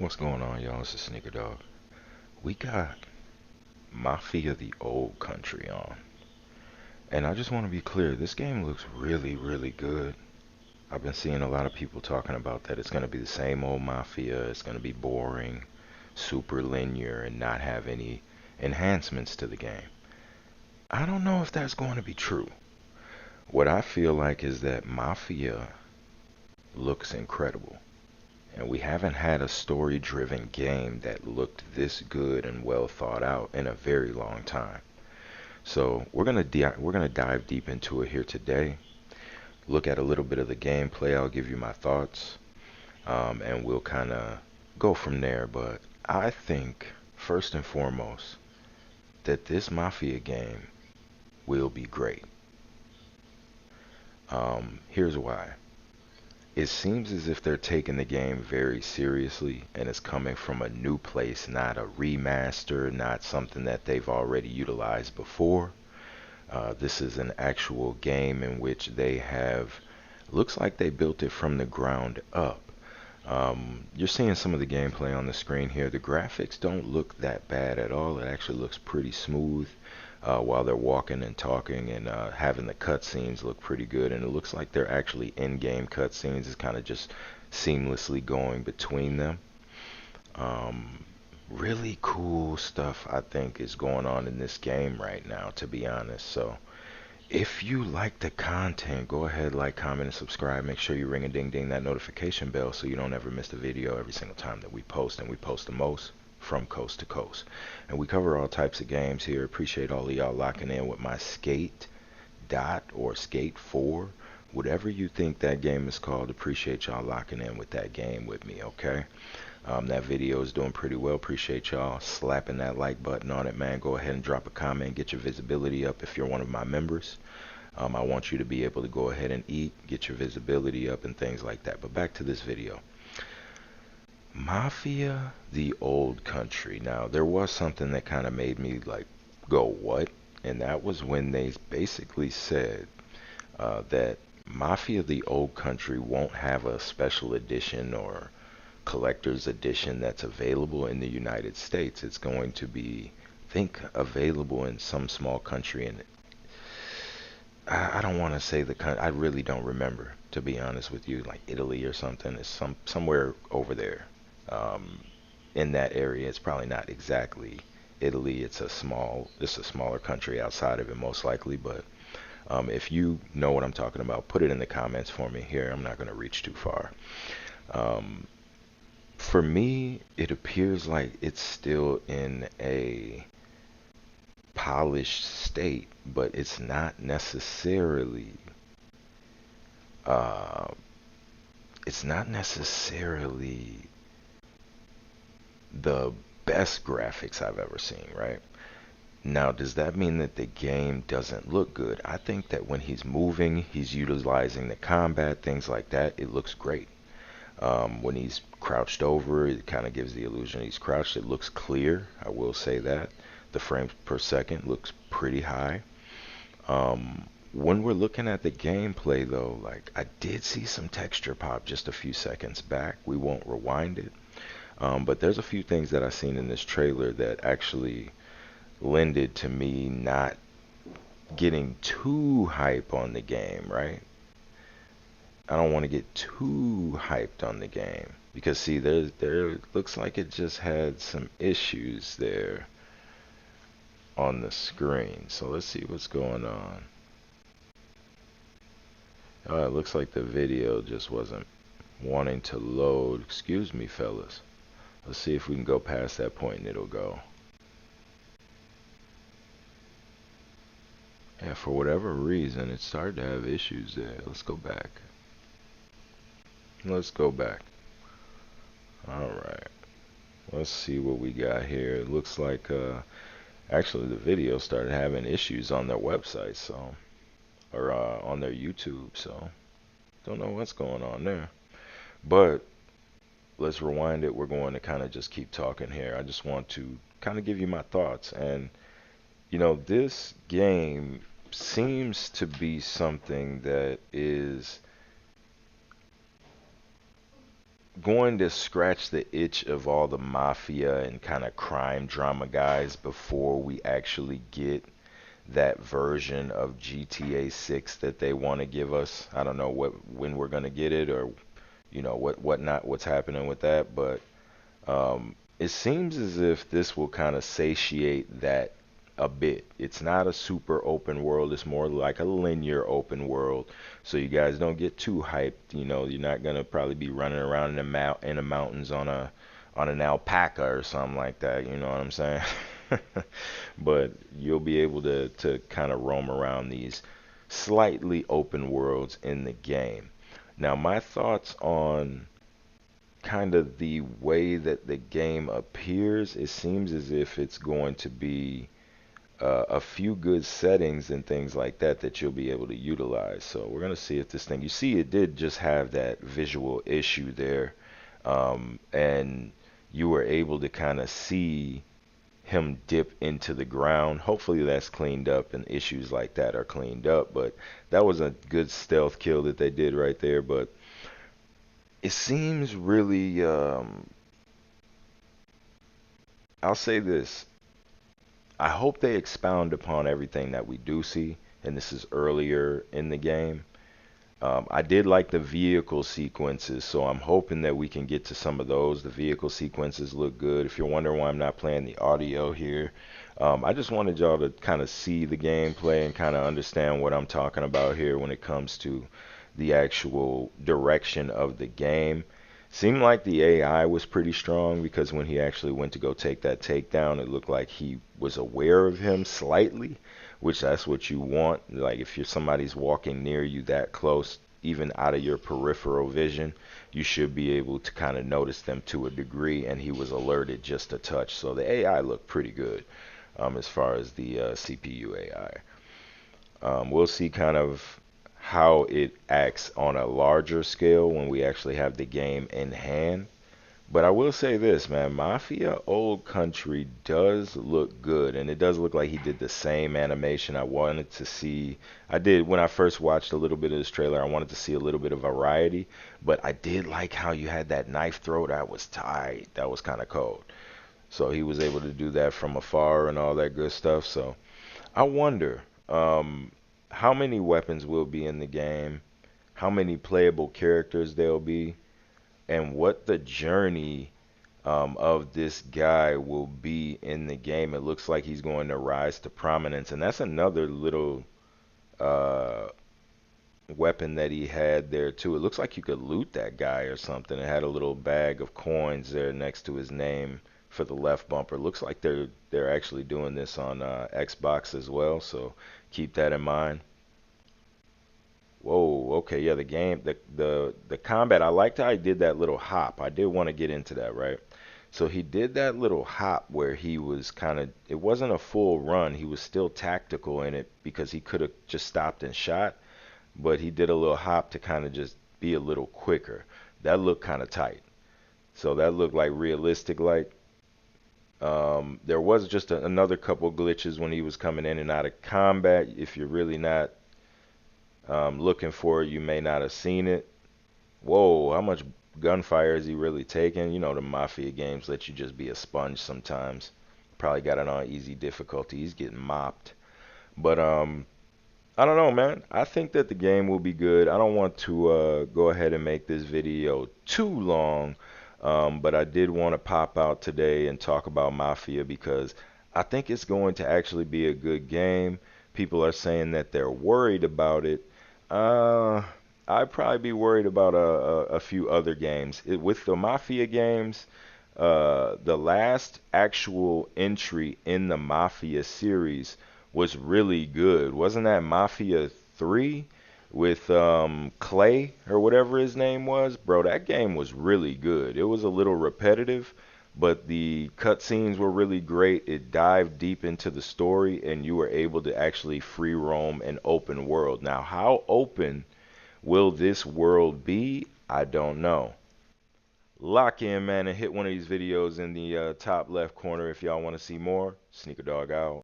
What's going on, y'all? This is SneakerDogg. We got Mafia the Old Country on. And I just want to be clear, this game looks really, really good. I've been seeing a lot of people talking about that it's going to be the same old Mafia, it's going to be boring, super linear, and not have any enhancements to the game. I don't know if that's going to be true. What I feel like is that Mafia looks incredible. And we haven't had a story-driven game that looked this good and well thought out in a very long time. So we're gonna dive deep into it here today. Look at a little bit of the gameplay. I'll give you my thoughts, and we'll kind of go from there. But I think first and foremost that this Mafia game will be great. Here's why. It seems as if they're taking the game very seriously and it's coming from a new place, not a remaster, not something that they've already utilized before. This is an actual game in which they have, looks like they built it from the ground up. You're seeing some of the gameplay on the screen here. The graphics don't look that bad at all. It actually looks pretty smooth while they're walking and talking, and having the cutscenes look pretty good. And it looks like they're actually in-game cutscenes. It's kind of just seamlessly going between them. Really cool stuff I think is going on in this game right now, to be honest. So if you like the content, go ahead, like, comment, and subscribe. Make sure you ring a ding ding that notification bell so you don't ever miss the video every single time that we post. And we post the most from coast to coast. And we cover all types of games here. Appreciate all of y'all locking in with my Skate Dot or Skate 4. Whatever you think that game is called, appreciate y'all locking in with that game with me, okay? That video is doing pretty well. Appreciate y'all slapping that like button on it, man. Go ahead and drop a comment. Get your visibility up if you're one of my members. I want you to be able to go ahead and eat, get your visibility up, and things like that. But back to this video. Mafia, the Old Country. Now, there was something that kind of made me like go, what? And that was when they basically said that Mafia, the Old Country won't have a special edition or collector's edition that's available in the United States. It's going to be, I think, available in some small country, and I don't want to say the country. I really don't remember, to be honest with you, like Italy or something. It's somewhere over there, in that area. It's probably not exactly Italy. It's a smaller country outside of it, most likely. But if you know what I'm talking about, put it in the comments for me here. I'm not going to reach too far. For me, it appears like it's still in a polished state, but it's not necessarily uh, it's not necessarily the best graphics I've ever seen, right? Now, does that mean that the game doesn't look good? I think that when he's moving, he's utilizing the combat, things like that, it looks great. When he's crouched over, it kind of gives the illusion he's crouched. It looks clear, I will say that. The frames per second looks pretty high. When we're looking at the gameplay, though, like, I did see some texture pop just a few seconds back. We won't rewind it. But there's a few things that I seen in this trailer that actually lended to me not getting too hype on the game, right? I don't want to get too hyped on the game because see, there looks like it just had some issues there on the screen. So let's see what's going on. Oh, it looks like the video just wasn't wanting to load. Excuse me, fellas. Let's see if we can go past that point and it'll go. Yeah, for whatever reason, it started to have issues there. Let's go back. Let's go back. Alright. Let's see what we got here. It looks like, actually the video started having issues on their website, so, or on their YouTube, so, don't know what's going on there. But, let's rewind it. We're going to kind of just keep talking here. I just want to kind of give you my thoughts. And, you know, this game seems to be something that is going to scratch the itch of all the mafia and kind of crime drama guys before we actually get that version of GTA 6 that they want to give us. I don't know when we're gonna get it, or what's happening with that, but it seems as if this will kind of satiate that a bit. It's not a super open world. It's more like a linear open world. So you guys don't get too hyped. You're not gonna probably be running around in the mountains on an alpaca or something like that. You know what I'm saying? But you'll be able to kind of roam around these slightly open worlds in the game. Now, my thoughts on kind of the way that the game appears, it seems as if it's going to be a few good settings and things like that that you'll be able to utilize. So we're going to see if this thing, you see it did just have that visual issue there, and you were able to kind of see him dip into the ground. Hopefully that's cleaned up and issues like that are cleaned up, but that was a good stealth kill that they did right there. But it seems really, I'll say this, I hope they expound upon everything that we do see, and this is earlier in the game. I did like the vehicle sequences, so I'm hoping that we can get to some of those. The vehicle sequences look good. If you're wondering why I'm not playing the audio here, I just wanted y'all to kind of see the gameplay and kind of understand what I'm talking about here when it comes to the actual direction of the game. Seemed like the AI was pretty strong, because when he actually went to go take that takedown, it looked like he was aware of him slightly, which that's what you want. Like if you're somebody's walking near you that close, even out of your peripheral vision, you should be able to kind of notice them to a degree, and he was alerted just a touch. So the AI looked pretty good, as far as the CPU AI. We'll see kind of how it acts on a larger scale when we actually have the game in hand. But I will say this, man, Mafia Old Country does look good, and it does look like he did the same animation I wanted to see. I did when I first watched a little bit of this trailer. I wanted to see a little bit of variety, but I did like how you had that knife throw that was tight. That was kind of cold. So he was able to do that from afar and all that good stuff. So I wonder how many weapons will be in the game, how many playable characters there'll be, and what the journey of this guy will be in the game. It looks like he's going to rise to prominence, and that's another little uh, weapon that he had there too. It looks like you could loot that guy or something. It had a little bag of coins there next to his name for the left bumper. Looks like they're actually doing this on Xbox as well, so keep that in mind. Whoa, okay, yeah, the game, the combat, I liked how he did that little hop. I did want to get into that, right? So he did that little hop where he was kind of, it wasn't a full run. He was still tactical in it because he could have just stopped and shot, but he did a little hop to kind of just be a little quicker. That looked kind of tight. So that looked like realistic, like. There was just another couple glitches when he was coming in and out of combat. If you're really not looking for it, you may not have seen it. Whoa, how much gunfire is he really taking? The Mafia games let you just be a sponge sometimes. Probably got it on easy difficulty. He's getting mopped. But I don't know, man. I think that the game will be good. I don't want to go ahead and make this video too long, but I did want to pop out today and talk about Mafia because I think it's going to actually be a good game. People are saying that they're worried about it. I'd probably be worried about a few other games. With the Mafia games, the last actual entry in the Mafia series was really good. Wasn't that Mafia 3 with Clay or whatever his name was? Bro, that game was really good. It was a little repetitive, but the cutscenes were really great. It dived deep into the story, and you were able to actually free roam an open world. Now, how open will this world be? I don't know. Lock in, man, and hit one of these videos in the top left corner if y'all want to see more. SneakerDogg out.